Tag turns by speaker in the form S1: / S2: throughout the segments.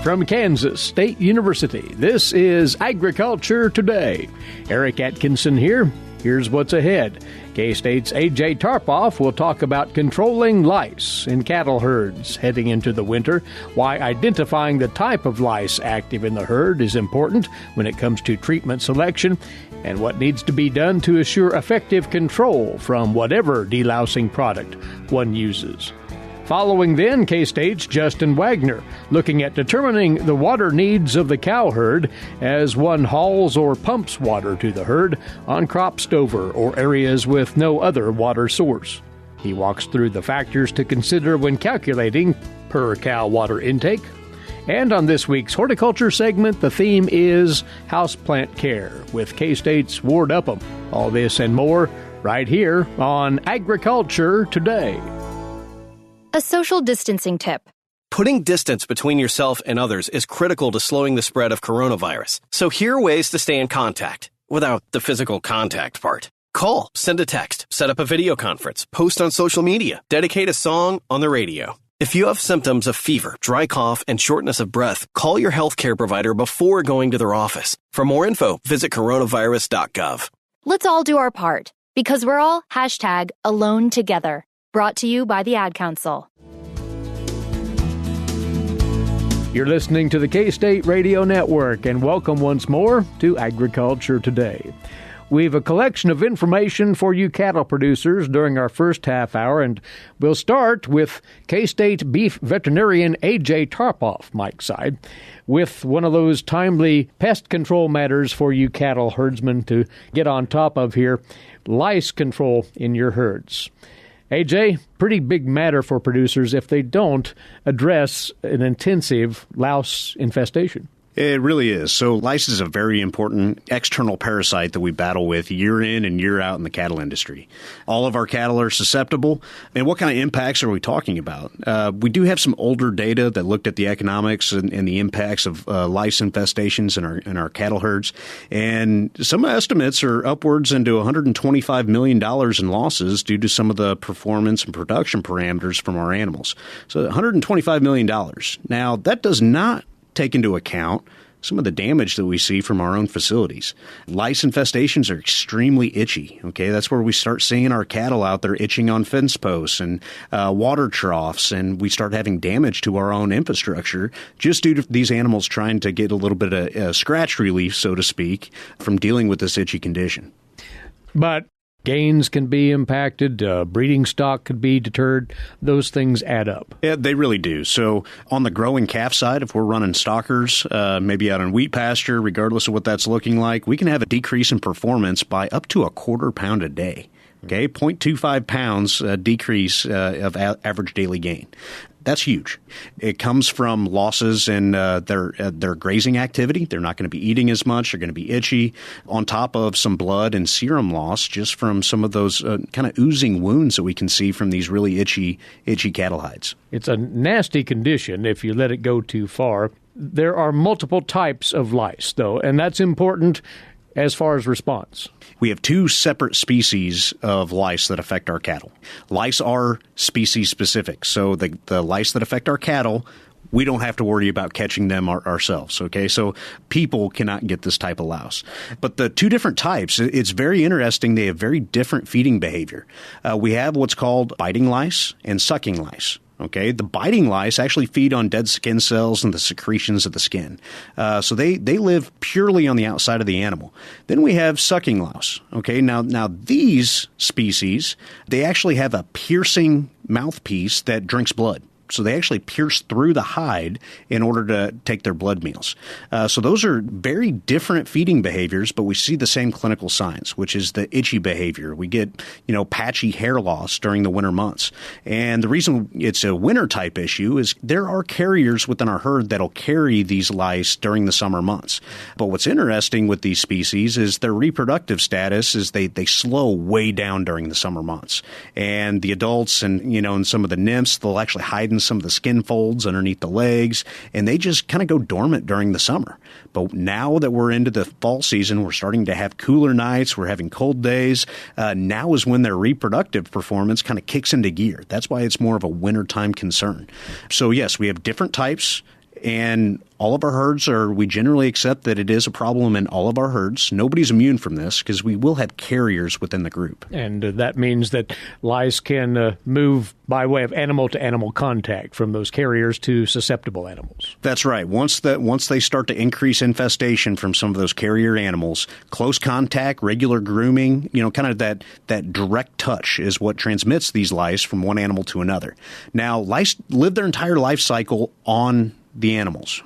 S1: from Kansas State University, this is Agriculture Today. Eric Atkinson here. Here's what's ahead. K-State's A.J. Tarpoff will talk about controlling lice in cattle herds heading into the winter, why identifying the type of lice active in the herd is important when it comes to treatment selection, and what needs to be done to assure effective control from whatever delousing product one uses. Following then, K-State's Justin Waggoner, looking at determining the water needs of the cow herd as one hauls or pumps water to the herd on crop stover or areas with no other water source. He walks through the factors to consider when calculating per cow water intake. And on this week's horticulture segment, the theme is houseplant care with K-State's Ward Upham. All this and more right here on Agriculture Today.
S2: A social distancing tip.
S3: Putting distance between yourself and others is critical to slowing the spread of coronavirus. So here are ways to stay in contact without the physical contact part. Call, send a text, set up a video conference, post on social media, dedicate a song on the radio. If you have symptoms of fever, dry cough, and shortness of breath, call your healthcare provider before going to their office. For more info, visit coronavirus.gov.
S2: Let's all do our part, because we're all #AloneTogether. Brought to you by the Ad Council.
S1: You're listening to the K-State Radio Network, and welcome once more to Agriculture Today. We've a collection of information for you cattle producers during our first half hour, and we'll start with K-State beef veterinarian A.J. Tarpoff, Mike's side, with one of those timely pest control matters for you cattle herdsmen to get on top of here, lice control in your herds. AJ, pretty big matter for producers if they don't address an intensive louse infestation.
S4: It really is. So lice is a very important external parasite that we battle with year in and year out in the cattle industry. All of our cattle are susceptible. And what kind of impacts are we talking about? We do have some older data that looked at the economics and the impacts of lice infestations in our cattle herds. And some estimates are upwards into $125 million in losses due to some of the performance and production parameters from our animals. So $125 million. Now, that does not take into account some of the damage that we see from our own facilities. Lice infestations are extremely itchy. Okay, that's where we start seeing our cattle out there itching on fence posts and water troughs, and we start having damage to our own infrastructure just due to these animals trying to get a little bit of scratch relief, so to speak, from dealing with this itchy condition.
S1: But gains can be impacted, breeding stock could be deterred. Those things add up.
S4: Yeah, they really do. So on the growing calf side, if we're running stockers, maybe out on wheat pasture, regardless of what that's looking like, we can have a decrease in performance by up to a quarter pound a day. Okay, 0.25 pounds decrease of average daily gain. That's huge. It comes from losses in their grazing activity. They're not going to be eating as much. They're going to be itchy, on top of some blood and serum loss just from some of those kind of oozing wounds that we can see from these really itchy cattle hides. It's a nasty condition if you let it go too far. There are multiple types of lice, though, and that's important as far as response. We have two separate species of lice that affect our cattle. Lice are species specific. So the lice that affect our cattle, we don't have to worry about catching them ourselves. Okay, so people cannot get this type of louse. But the two different types, it's very interesting. They have very different feeding behavior. We have what's called biting lice and sucking lice. Okay, the biting lice actually feed on dead skin cells and the secretions of the skin. So they live purely on the outside of the animal. Then we have sucking louse. Okay, now these species, they actually have a piercing mouthpiece that drinks blood. So they actually pierce through the hide in order to take their blood meals. So those are very different feeding behaviors, but we see the same clinical signs, which is the itchy behavior. We get, patchy hair loss during the winter months. And the reason it's a winter type issue is there are carriers within our herd that'll carry these lice during the summer months. But what's interesting with these species is their reproductive status is they slow way down during the summer months. And the adults and some of the nymphs, they'll actually hide in some of the skin folds underneath the legs, and they just kind of go dormant during the summer. But now that we're into the fall season, we're starting to have cooler nights, we're having cold days. Now is when their reproductive performance kind of kicks into gear. That's why it's more of a wintertime concern. So yes, we have different types. And all of our herds we generally accept that it is a problem in all of our herds. Nobody's immune from this because we will have carriers within the group.
S1: And that means that lice can move by way of animal-to-animal contact from those carriers to susceptible animals.
S4: That's right. Once they start to increase infestation from some of those carrier animals, close contact, regular grooming, kind of that direct touch is what transmits these lice from one animal to another. Now, lice live their entire life cycle on the animals.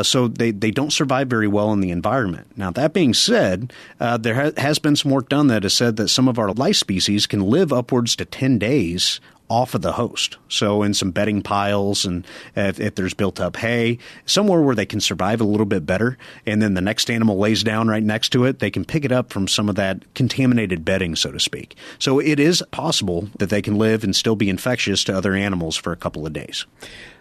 S4: So they don't survive very well in the environment. Now, that being said, there has been some work done that has said that some of our lice species can live upwards to 10 days off of the host. So in some bedding piles, and if there's built up hay, somewhere where they can survive a little bit better, and then the next animal lays down right next to it, they can pick it up from some of that contaminated bedding, so to speak. So it is possible that they can live and still be infectious to other animals for a couple of days.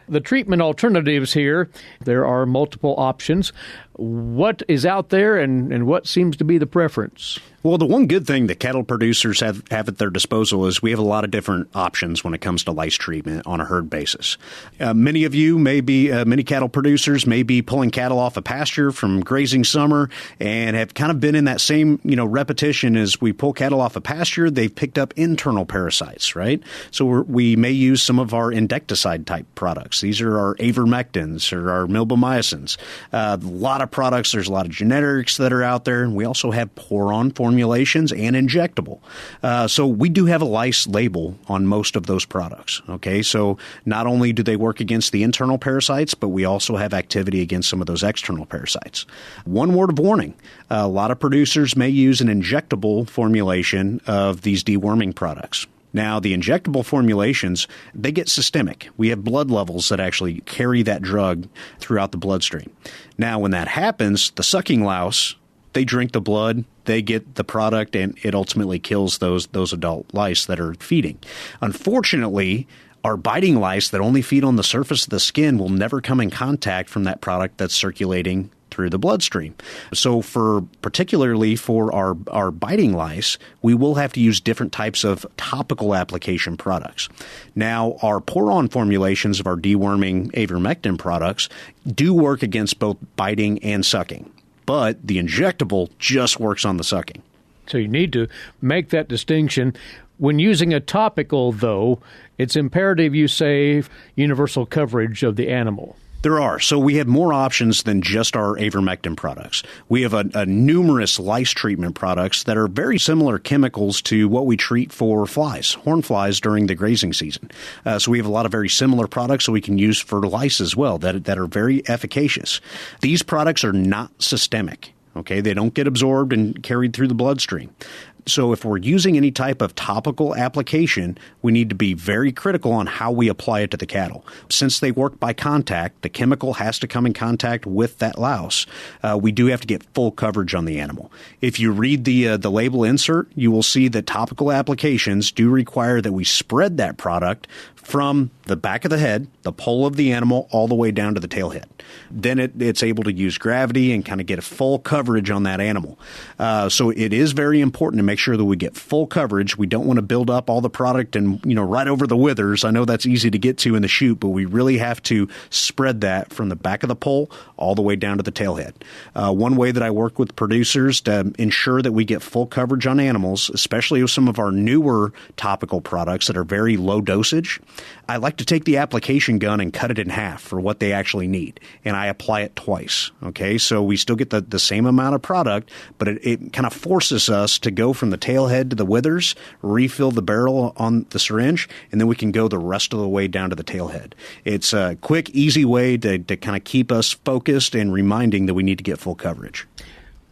S1: The treatment alternatives here, there are multiple options. What is out there and what seems to be the preference?
S4: Well, the one good thing that cattle producers have at their disposal is we have a lot of different options when it comes to lice treatment on a herd basis. Many cattle producers may be pulling cattle off a pasture from grazing summer and have kind of been in that same, repetition as we pull cattle off a pasture. They've picked up internal parasites, right? So we may use some of our insecticide type products. These are our avermectins or our milbomycins. A lot of products. There's a lot of generics that are out there. And we also have pour-on formulations and injectable. So we do have a lice label on most of those products. Okay, so not only do they work against the internal parasites, but we also have activity against some of those external parasites. One word of warning, a lot of producers may use an injectable formulation of these deworming products. Now, the injectable formulations, they get systemic. We have blood levels that actually carry that drug throughout the bloodstream. Now, when that happens, the sucking louse, they drink the blood, they get the product, and it ultimately kills those adult lice that are feeding. Unfortunately, our biting lice that only feed on the surface of the skin will never come in contact from that product that's circulating through the bloodstream. So particularly for our biting lice, we will have to use different types of topical application products. Now, our pour-on formulations of our deworming avermectin products do work against both biting and sucking, but the injectable just works on the sucking.
S1: So you need to make that distinction. When using a topical, though, it's imperative you save universal coverage of the animal.
S4: There are. So we have more options than just our avermectin products. We have a numerous lice treatment products that are very similar chemicals to what we treat for flies, horn flies during the grazing season. So we have a lot of very similar products that we can use for lice as well that are very efficacious. These products are not systemic. Okay, they don't get absorbed and carried through the bloodstream. So if we're using any type of topical application, we need to be very critical on how we apply it to the cattle. Since they work by contact, the chemical has to come in contact with that louse. We do have to get full coverage on the animal. If you read the label insert, you will see that topical applications do require that we spread that product from the back of the head, the poll of the animal, all the way down to the tail head. Then it's able to use gravity and kind of get a full coverage on that animal. So it is very important to make sure that we get full coverage. We don't want to build up all the product and, right over the withers. I know that's easy to get to in the chute, but we really have to spread that from the back of the poll all the way down to the tail head. One way that I work with producers to ensure that we get full coverage on animals, especially with some of our newer topical products that are very low dosage, I like to take the application gun and cut it in half for what they actually need, and I apply it twice. Okay, so we still get the same amount of product, but it kind of forces us to go from the tail head to the withers, refill the barrel on the syringe, and then we can go the rest of the way down to the tail head. It's a quick, easy way to kind of keep us focused and reminding that we need to get full coverage.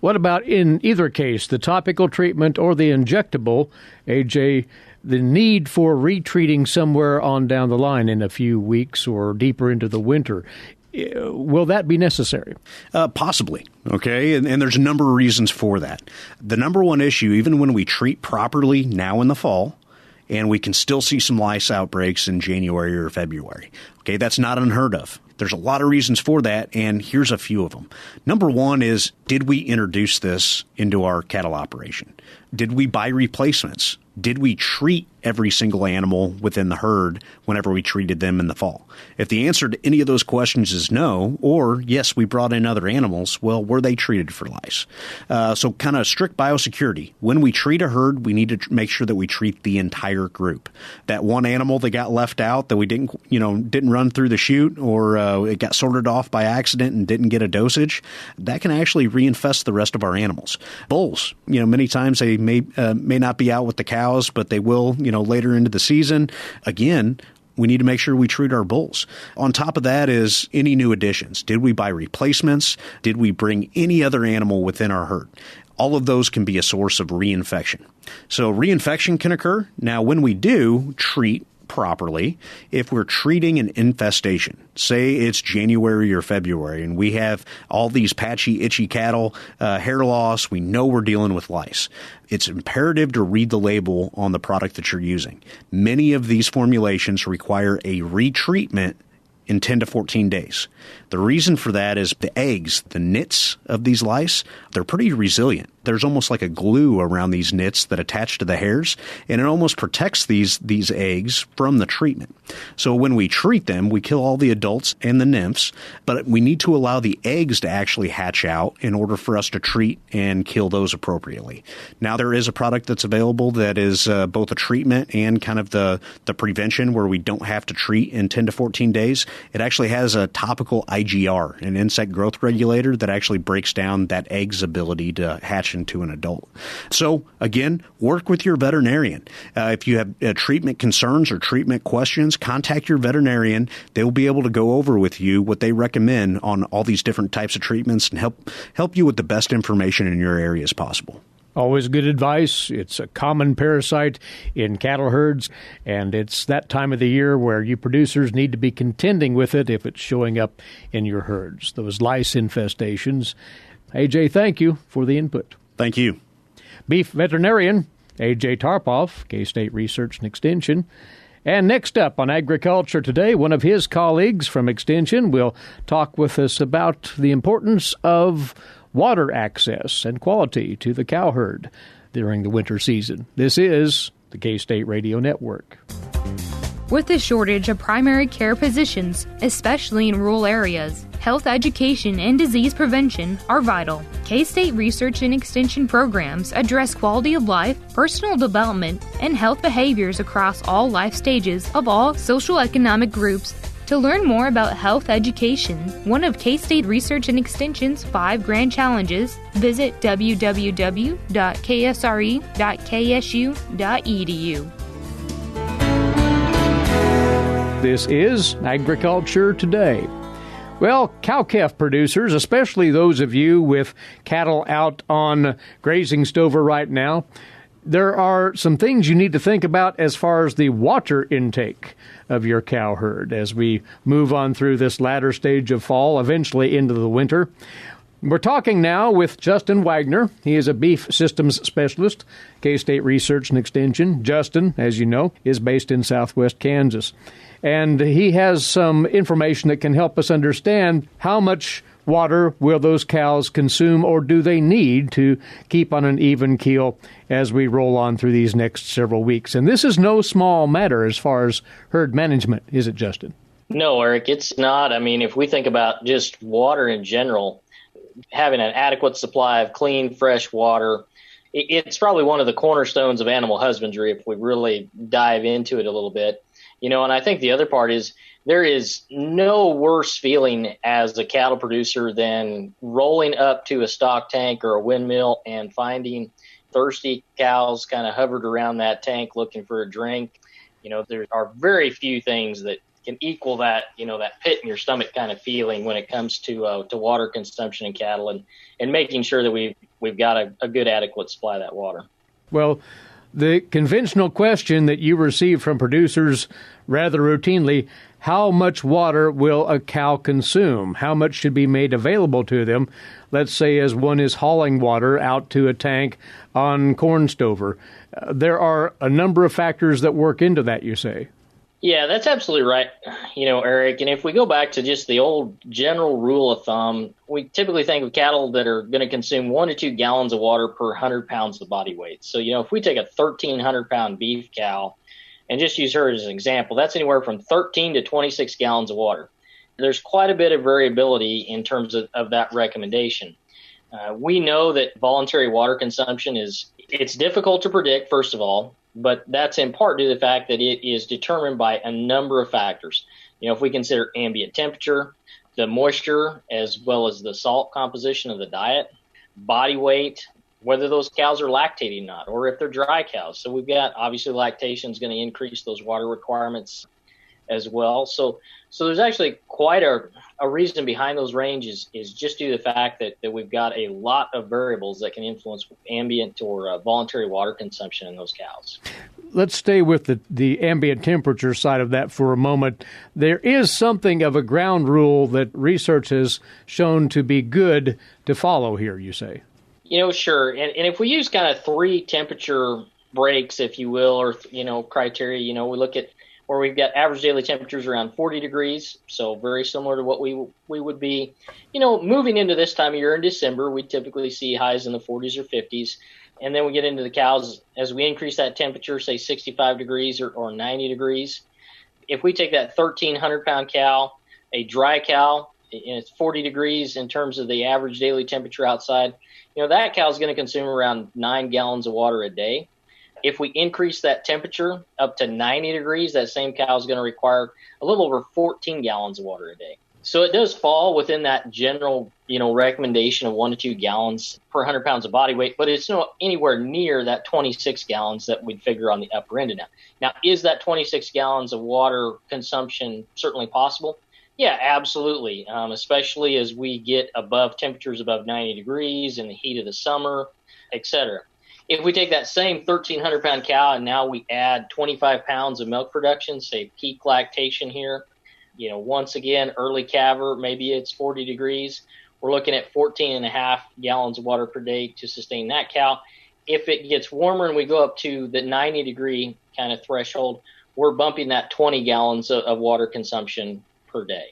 S1: What about in either case, the topical treatment or the injectable, AJ, the need for retreating somewhere on down the line in a few weeks or deeper into the winter? Will that be necessary?
S4: Possibly. Okay. And there's a number of reasons for that. The number one issue, even when we treat properly now in the fall, and we can still see some lice outbreaks in January or February. Okay. That's not unheard of. There's a lot of reasons for that, and here's a few of them. Number one is, did we introduce this into our cattle operation? Did we buy replacements? Did we treat every single animal within the herd whenever we treated them in the fall? If the answer to any of those questions is no, or yes, we brought in other animals, well, were they treated for lice? So kind of strict biosecurity. When we treat a herd, we need to make sure that we treat the entire group. That one animal that got left out that we didn't run through the chute, or it got sorted off by accident and didn't get a dosage, that can actually reinfest the rest of our animals. Bulls, many times they may not be out with the cows, but they will, later into the season. Again, we need to make sure we treat our bulls. On top of that is any new additions. Did we buy replacements? Did we bring any other animal within our herd? All of those can be a source of reinfection. So reinfection can occur. Now, when we do treat properly, if we're treating an infestation, say it's January or February, and we have all these patchy, itchy cattle, hair loss, we know we're dealing with lice. It's imperative to read the label on the product that you're using. Many of these formulations require a retreatment in 10 to 14 days. The reason for that is the eggs, the nits of these lice, they're pretty resilient. There's almost like a glue around these nits that attach to the hairs, and it almost protects these eggs from the treatment. So when we treat them, we kill all the adults and the nymphs, but we need to allow the eggs to actually hatch out in order for us to treat and kill those appropriately. Now, there is a product that's available that is both a treatment and kind of the prevention, where we don't have to treat in 10 to 14 days. It actually has a topical IGR, an insect growth regulator, that actually breaks down that egg's ability to hatch into an adult. So again, work with your veterinarian. If you have treatment concerns or treatment questions, contact your veterinarian. They will be able to go over with you what they recommend on all these different types of treatments and help you with the best information in your area as possible.
S1: Always good advice. It's a common parasite in cattle herds, and it's that time of the year where you producers need to be contending with it if it's showing up in your herds, those lice infestations. AJ, thank you for the input.
S4: Thank you.
S1: Beef veterinarian AJ Tarpoff, K-State Research and Extension. And next up on Agriculture Today, one of his colleagues from Extension will talk with us about the importance of water access and quality to the cow herd during the winter season. This is the K-State Radio Network.
S5: With the shortage of primary care physicians, especially in rural areas, health education and disease prevention are vital. K-State Research and Extension programs address quality of life, personal development, and health behaviors across all life stages of all social-economic groups. To learn more about health education, one of K-State Research and Extension's 5 grand challenges, visit www.ksre.ksu.edu.
S1: This is Agriculture Today. Well, cow-calf producers, especially those of you with cattle out on grazing stover right now, there are some things you need to think about as far as the water intake of your cow herd as we move on through this latter stage of fall, eventually into the winter. We're talking now with Justin Waggoner. He is a beef systems specialist, K-State Research and Extension. Justin, as you know, is based in southwest Kansas. And he has some information that can help us understand how much water will those cows consume, or do they need to keep on an even keel as we roll on through these next several weeks. And this is no small matter as far as herd management, is it, Justin?
S6: No, Eric, it's not. I mean, if we think about just water in general, having an adequate supply of clean, fresh water, it's probably one of the cornerstones of animal husbandry if we really dive into it a little bit. And I think the other part is there is no worse feeling as a cattle producer than rolling up to a stock tank or a windmill and finding thirsty cows kind of hovered around that tank looking for a drink. There are very few things that can equal that, that pit in your stomach kind of feeling when it comes to water consumption in cattle and making sure that we've got a good, adequate supply of that water.
S1: Well, the conventional question that you receive from producers rather routinely, how much water will a cow consume? How much should be made available to them? Let's say as one is hauling water out to a tank on corn stover. There are a number of factors that work into that, you say.
S6: Yeah, that's absolutely right, Eric. And if we go back to just the old general rule of thumb, we typically think of cattle that are going to consume 1 to 2 gallons of water per 100 pounds of body weight. So, if we take a 1,300-pound beef cow, and just use her as an example, that's anywhere from 13 to 26 gallons of water. There's quite a bit of variability in terms of that recommendation. We know that voluntary water consumption it's difficult to predict, first of all, but that's in part due to the fact that it is determined by a number of factors. If we consider ambient temperature, the moisture, as well as the salt composition of the diet, body weight, whether those cows are lactating or not, or if they're dry cows. So we've got, obviously, lactation is going to increase those water requirements as well. So there's actually quite a reason behind those ranges is just due to the fact that we've got a lot of variables that can influence ambient or voluntary water consumption in those cows.
S1: Let's stay with the ambient temperature side of that for a moment. There is something of a ground rule that research has shown to be good to follow here, you say?
S6: Sure. And if we use kind of 3 temperature breaks, if you will, or, criteria, we look at where we've got average daily temperatures around 40 degrees, so very similar to what we would be. Moving into this time of year in December, we typically see highs in the 40s or 50s. And then we get into the cows, as we increase that temperature, say 65 degrees or 90 degrees. If we take that 1,300-pound cow, a dry cow, and it's 40 degrees in terms of the average daily temperature outside, that cow is going to consume around 9 gallons of water a day. If we increase that temperature up to 90 degrees, that same cow is going to require a little over 14 gallons of water a day. So it does fall within that general, recommendation of 1 to 2 gallons per 100 pounds of body weight, but it's not anywhere near that 26 gallons that we'd figure on the upper end of that. Now, is that 26 gallons of water consumption certainly possible? Yeah, absolutely, especially as we get above temperatures above 90 degrees in the heat of the summer, et cetera. If we take that same 1,300-pound cow and now we add 25 pounds of milk production, say peak lactation here, once again, early calver, maybe it's 40 degrees. We're looking at 14.5 gallons of water per day to sustain that cow. If it gets warmer and we go up to the 90-degree kind of threshold, we're bumping that 20 gallons of water consumption per day.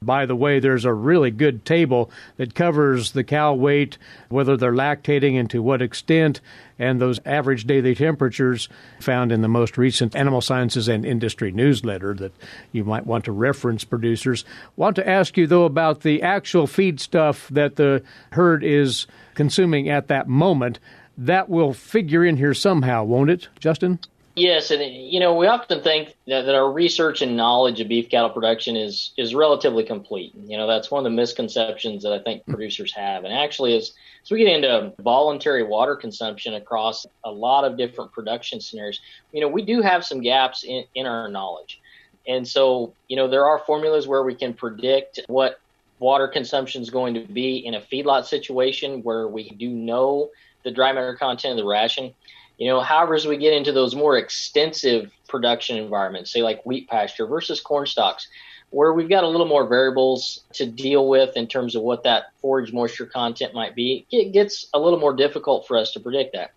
S1: By the way, there's a really good table that covers the cow weight, whether they're lactating and to what extent, and those average daily temperatures found in the most recent Animal Sciences and Industry newsletter that you might want to reference, producers. Want to ask you, though, about the actual feed stuff that the herd is consuming at that moment. That will figure in here somehow, won't it, Justin?
S6: Yes, and we often think that our research and knowledge of beef cattle production is relatively complete. That's one of the misconceptions that I think producers have. And actually, as we get into voluntary water consumption across a lot of different production scenarios, we do have some gaps in our knowledge. And so, there are formulas where we can predict what water consumption is going to be in a feedlot situation where we do know the dry matter content of the ration. However, as we get into those more extensive production environments, say like wheat pasture versus corn stalks, where we've got a little more variables to deal with in terms of what that forage moisture content might be, it gets a little more difficult for us to predict that.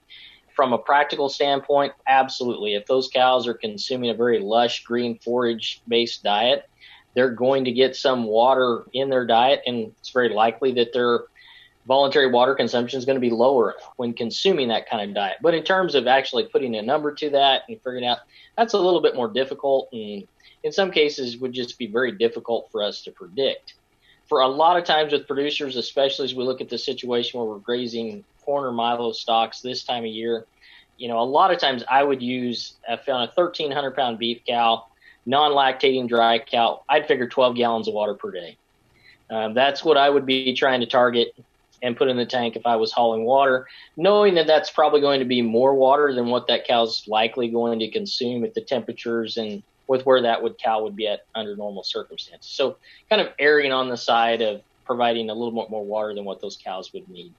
S6: From a practical standpoint, absolutely. If those cows are consuming a very lush green forage-based diet, they're going to get some water in their diet, and it's very likely that their voluntary water consumption is going to be lower when consuming that kind of diet. But in terms of actually putting a number to that and figuring out, that's a little bit more difficult, and in some cases would just be very difficult for us to predict. For a lot of times with producers, especially as we look at the situation where we're grazing corn or milo stocks this time of year, a lot of times I found a 1,300-pound beef cow, non-lactating dry cow, I'd figure 12 gallons of water per day. That's what I would be trying to target and put in the tank if I was hauling water, knowing that that's probably going to be more water than what that cow's likely going to consume at the temperatures and with where that cow would be at under normal circumstances. So kind of erring on the side of providing a little bit more water than what those cows would need.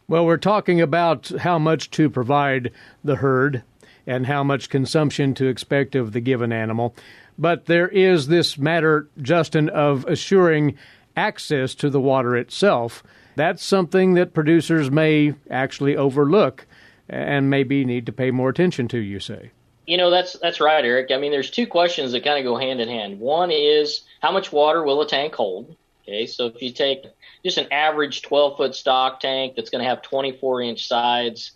S1: Well, we're talking about how much to provide the herd and how much consumption to expect of the given animal. But there is this matter, Justin, of assuring access to the water itself. That's something that producers may actually overlook and maybe need to pay more attention to, you say.
S6: That's right, Eric. I mean, there's two questions that kind of go hand in hand. One is, how much water will a tank hold? Okay, so if you take just an average 12-foot stock tank that's going to have 24-inch sides,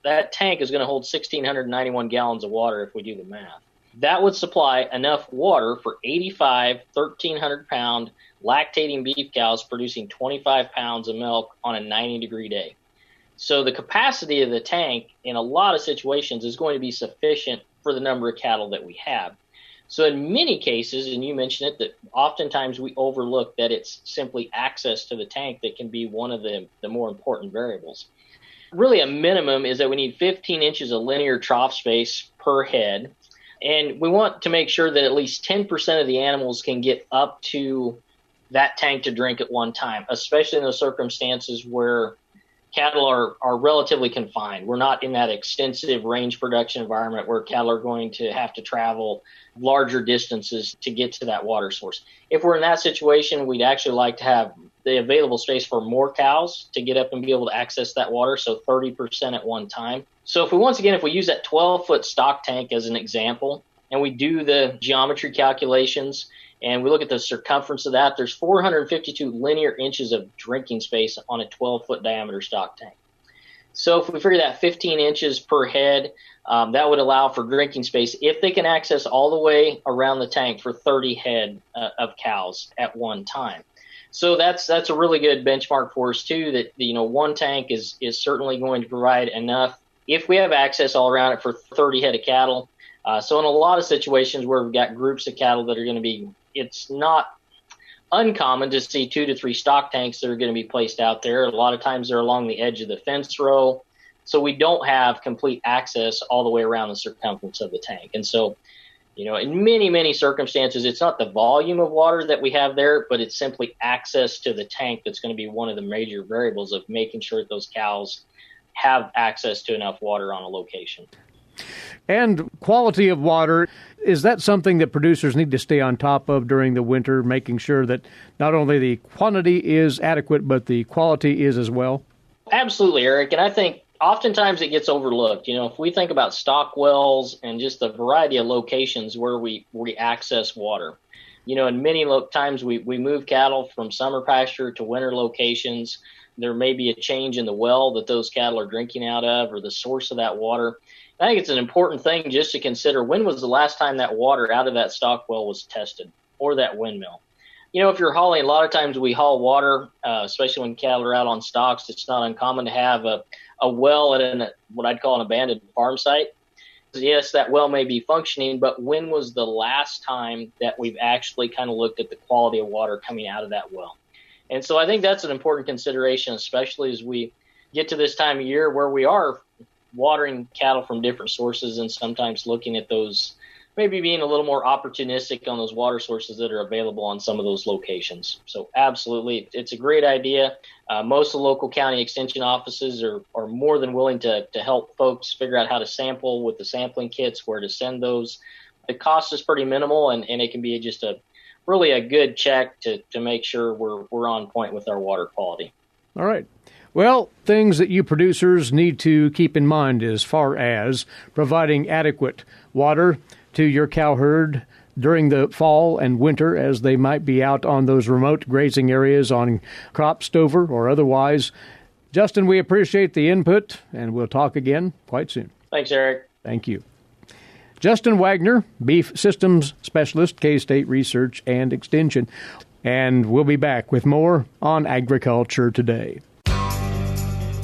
S6: that tank is going to hold 1,691 gallons of water if we do the math. that would supply enough water for 85 1,300-pound lactating beef cows producing 25 pounds of milk on a 90-degree day. So the capacity of the tank in a lot of situations is going to be sufficient for the number of cattle that we have. So in many cases, and you mentioned it, that oftentimes we overlook that it's simply access to the tank that can be one of the more important variables. Really, a minimum is that we need 15 inches of linear trough space per head. And we want to make sure that at least 10% of the animals can get up to that tank to drink at one time, especially in those circumstances where cattle are relatively confined. We're not in that extensive range production environment where cattle are going to have to travel larger distances to get to that water source. If we're in that situation, we'd actually like to have the available space for more cows to get up and be able to access that water, so 30% at one time. So if we use that 12-foot stock tank as an example, and we do the geometry calculations, and we look at the circumference of that, there's 452 linear inches of drinking space on a 12-foot diameter stock tank. So if we figure that 15 inches per head, that would allow for drinking space if they can access all the way around the tank for 30 head of cows at one time. So that's a really good benchmark for us too, that one tank is certainly going to provide enough if we have access all around it for 30 head of cattle. So in a lot of situations where we've got groups of cattle that are going to be, it's not uncommon to see 2 to 3 stock tanks that are going to be placed out there. A lot of times they're along the edge of the fence row. So we don't have complete access all the way around the circumference of the tank. And so, in many, many circumstances, it's not the volume of water that we have there, but it's simply access to the tank that's going to be one of the major variables of making sure that those cows have access to enough water on a location.
S1: And quality of water, is that something that producers need to stay on top of during the winter, making sure that not only the quantity is adequate, but the quality is as well?
S6: Absolutely, Eric. And I think oftentimes it gets overlooked. If we think about stock wells and just the variety of locations where we access water, in many times we move cattle from summer pasture to winter locations. There may be a change in the well that those cattle are drinking out of or the source of that water. I think it's an important thing just to consider, when was the last time that water out of that stock well was tested, or that windmill? If you're hauling, a lot of times we haul water, especially when cattle are out on stocks. It's not uncommon to have a well at what I'd call an abandoned farm site. Yes, that well may be functioning, but when was the last time that we've actually kind of looked at the quality of water coming out of that well? And so I think that's an important consideration, especially as we get to this time of year where we are watering cattle from different sources, and sometimes looking at those, maybe being a little more opportunistic on those water sources that are available on some of those locations. So absolutely, it's a great idea. Most of the local county extension offices are more than willing to help folks figure out how to sample with the sampling kits, where to send those. The cost is pretty minimal, and it can be just really a good check to make sure we're on point with our water quality.
S1: All right. Well, things that you producers need to keep in mind as far as providing adequate water to your cow herd during the fall and winter, as they might be out on those remote grazing areas on crop stover or otherwise. Justin, we appreciate the input, and we'll talk again quite soon.
S6: Thanks, Eric.
S1: Thank you. Justin Waggoner, Beef Systems Specialist, K-State Research and Extension. And we'll be back with more on Agriculture Today.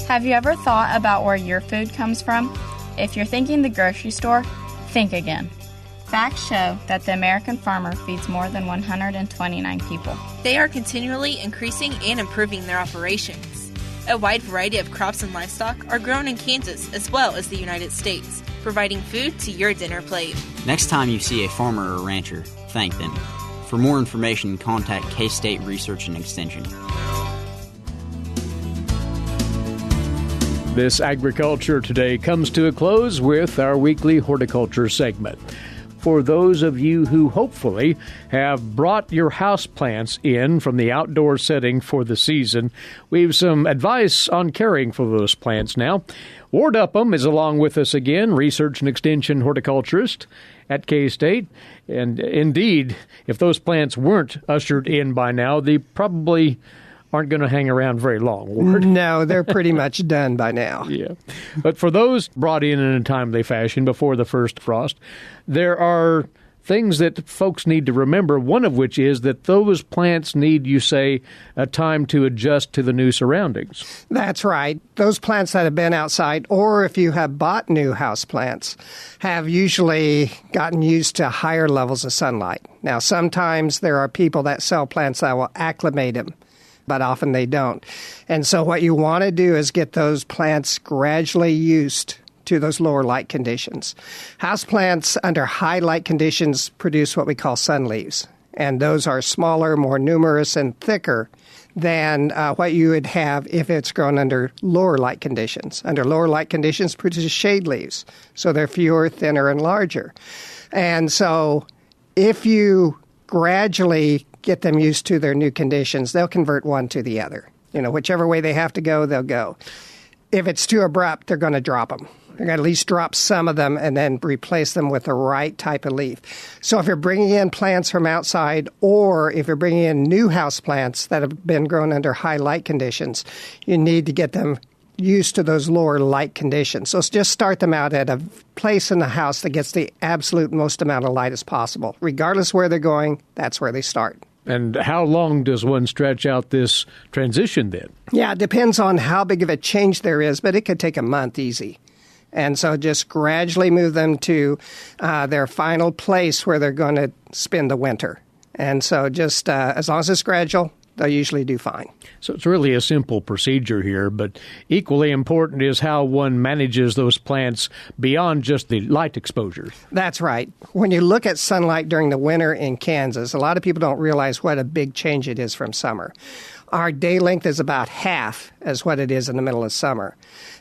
S7: Have you ever thought about where your food comes from? If you're thinking the grocery store, think again. Facts show that the American farmer feeds more than 129 people.
S8: They are continually increasing and improving their operations. A wide variety of crops and livestock are grown in Kansas as well as the United States, providing food to your dinner plate.
S9: Next time you see a farmer or rancher, thank them. For more information, contact K-State Research and Extension.
S1: This Agriculture Today comes to a close with our weekly horticulture segment. For those of you who hopefully have brought your houseplants in from the outdoor setting for the season, we have some advice on caring for those plants now. Ward Upham is along with us again, research and extension horticulturist at K-State. And indeed, if those plants weren't ushered in by now, they probably aren't going to hang around very long, Ward.
S10: No, they're pretty much done by now.
S1: Yeah. But for those brought in a timely fashion before the first frost, there are things that folks need to remember, one of which is that those plants need, you say, a time to adjust to the new surroundings.
S10: That's right. Those plants that have been outside, or if you have bought new house plants, have usually gotten used to higher levels of sunlight. Now, sometimes there are people that sell plants that will acclimate them, but often they don't. And so what you want to do is get those plants gradually used to those lower light conditions. Houseplants under high light conditions produce what we call sun leaves, and those are smaller, more numerous, and thicker than what you would have if it's grown under lower light conditions. Under lower light conditions, produce shade leaves, so they're fewer, thinner, and larger. And so if you gradually get them used to their new conditions, they'll convert one to the other. Whichever way they have to go, they'll go. If it's too abrupt, they're going to drop them. They're going to at least drop some of them and then replace them with the right type of leaf. So if you're bringing in plants from outside, or if you're bringing in new house plants that have been grown under high light conditions, you need to get them used to those lower light conditions. So just start them out at a place in the house that gets the absolute most amount of light as possible. Regardless where they're going, that's where they start.
S1: And how long does one stretch out this transition then?
S10: Yeah, it depends on how big of a change there is, but it could take a month easy. And so just gradually move them to their final place where they're going to spend the winter. And so just as long as it's gradual, they'll usually do fine.
S1: So it's really a simple procedure here, but equally important is how one manages those plants beyond just the light exposure.
S10: That's right. When you look at sunlight during the winter in Kansas, a lot of people don't realize what a big change it is from summer. Our day length is about half as what it is in the middle of summer.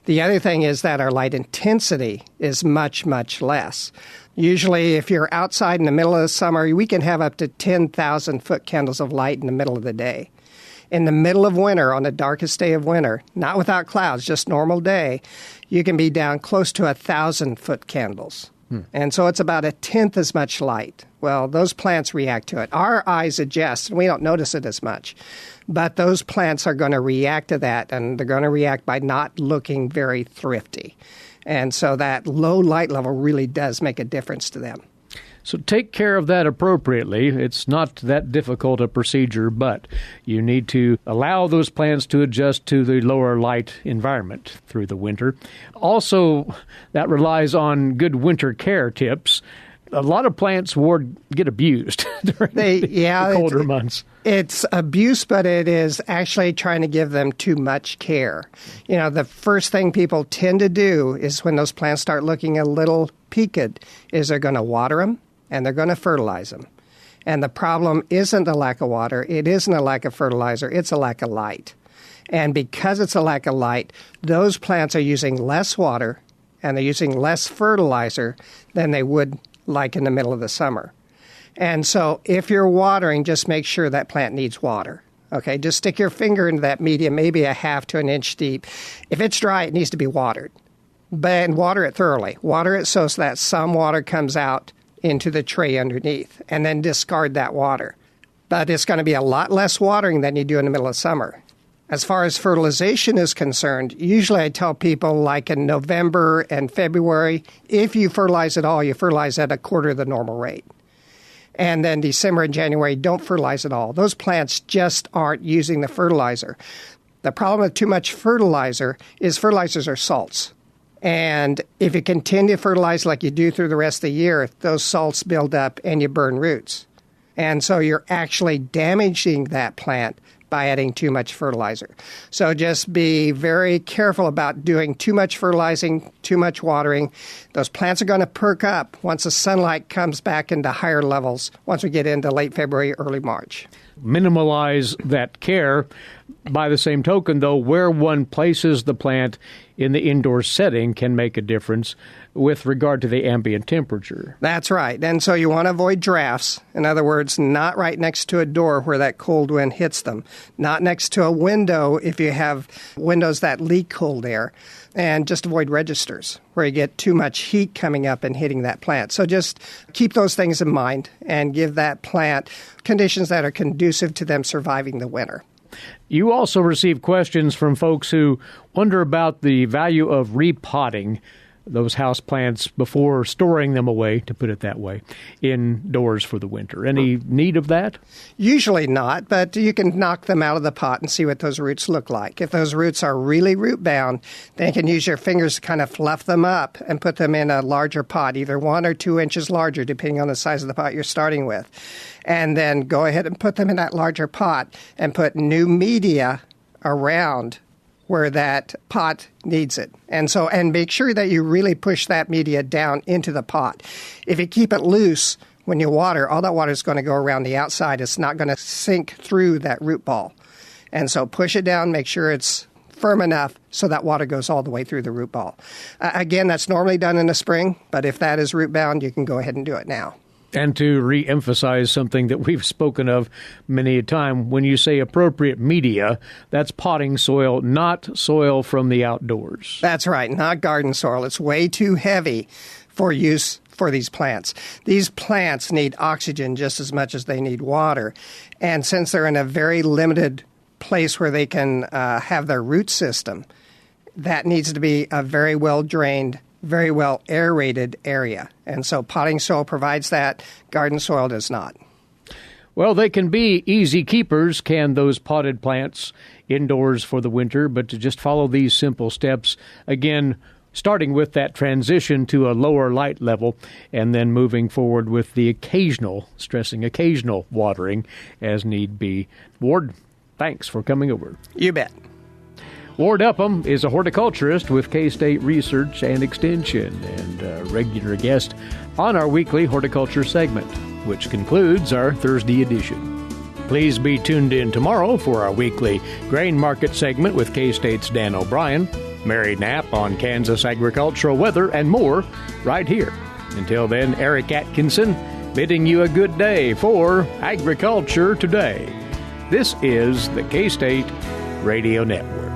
S10: The other thing is that our light intensity is much, much less. Usually, if you're outside in the middle of the summer, we can have up to 10,000 foot candles of light in the middle of the day. In the middle of winter, on the darkest day of winter, not without clouds, just normal day, you can be down close to 1,000 foot candles. And so it's about 1/10 as much light. Well, those plants react to it. Our eyes adjust, and we don't notice it as much. But those plants are going to react to that, and they're going to react by not looking very thrifty. And so that low light level really does make a difference to them.
S1: So take care of that appropriately. It's not that difficult a procedure, but you need to allow those plants to adjust to the lower light environment through the winter. Also, that relies on good winter care tips. A lot of plants, Ward, get abused during the colder months.
S10: It's abuse, but it is actually trying to give them too much care. The first thing people tend to do is when those plants start looking a little peaked, is they're going to water them and they're going to fertilize them. And the problem isn't a lack of water. It isn't a lack of fertilizer. It's a lack of light. And because it's a lack of light, those plants are using less water and they're using less fertilizer than they would like in the middle of the summer. And so if you're watering, just make sure that plant needs water. Okay, just stick your finger into that medium, maybe 1/2 to 1 inch deep. If it's dry, it needs to be watered. But water it thoroughly. Water it so that some water comes out into the tray underneath, and then discard that water. But it's going to be a lot less watering than you do in the middle of summer. As far as fertilization is concerned, usually I tell people like in November and February, if you fertilize at all, you fertilize at 1/4 of the normal rate. And then December and January, don't fertilize at all. Those plants just aren't using the fertilizer. The problem with too much fertilizer is fertilizers are salts. And if you continue to fertilize like you do through the rest of the year, those salts build up and you burn roots. And so you're actually damaging that plant by adding too much fertilizer. So just be very careful about doing too much fertilizing, too much watering. Those plants are going to perk up once the sunlight comes back into higher levels, once we get into late February, early March.
S1: Minimalize that care. By the same token, though, where one places the plant in the indoor setting can make a difference with regard to the ambient temperature.
S10: That's right. And so you want to avoid drafts. In other words, not right next to a door where that cold wind hits them. Not next to a window if you have windows that leak cold air. And just avoid registers where you get too much heat coming up and hitting that plant. So just keep those things in mind and give that plant conditions that are conducive to them surviving the winter.
S1: You also receive questions from folks who wonder about the value of repotting those house plants before storing them away, to put it that way, indoors for the winter. Any need of that?
S10: Usually not, but you can knock them out of the pot and see what those roots look like. If those roots are really root bound, then you can use your fingers to kind of fluff them up and put them in a larger pot, either 1 or 2 inches larger, depending on the size of the pot you're starting with. And then go ahead and put them in that larger pot and put new media around where that pot needs it. And make sure that you really push that media down into the pot. If you keep it loose when you water, all that water is going to go around the outside. It's not going to sink through that root ball. And so push it down, make sure it's firm enough so that water goes all the way through the root ball. Again, that's normally done in the spring, but if that is root bound, you can go ahead and do it now.
S1: And to re-emphasize something that we've spoken of many a time, when you say appropriate media, that's potting soil, not soil from the outdoors.
S10: That's right, not garden soil. It's way too heavy for use for these plants. These plants need oxygen just as much as they need water. And since they're in a very limited place where they can have their root system, that needs to be a very well-drained, very well aerated area. And so potting soil provides that. Garden soil does not.
S1: Well, they can be easy keepers, can those potted plants indoors for the winter, but to just follow these simple steps, again, starting with that transition to a lower light level and then moving forward with the occasional, stressing occasional watering as need be. Ward, thanks for coming over.
S10: You bet.
S1: Ward Upham is a horticulturist with K-State Research and Extension and a regular guest on our weekly horticulture segment, which concludes our Thursday edition. Please be tuned in tomorrow for our weekly grain market segment with K-State's Dan O'Brien, Mary Knapp on Kansas agricultural weather, and more right here. Until then, Eric Atkinson bidding you a good day for Agriculture Today. This is the K-State Radio Network.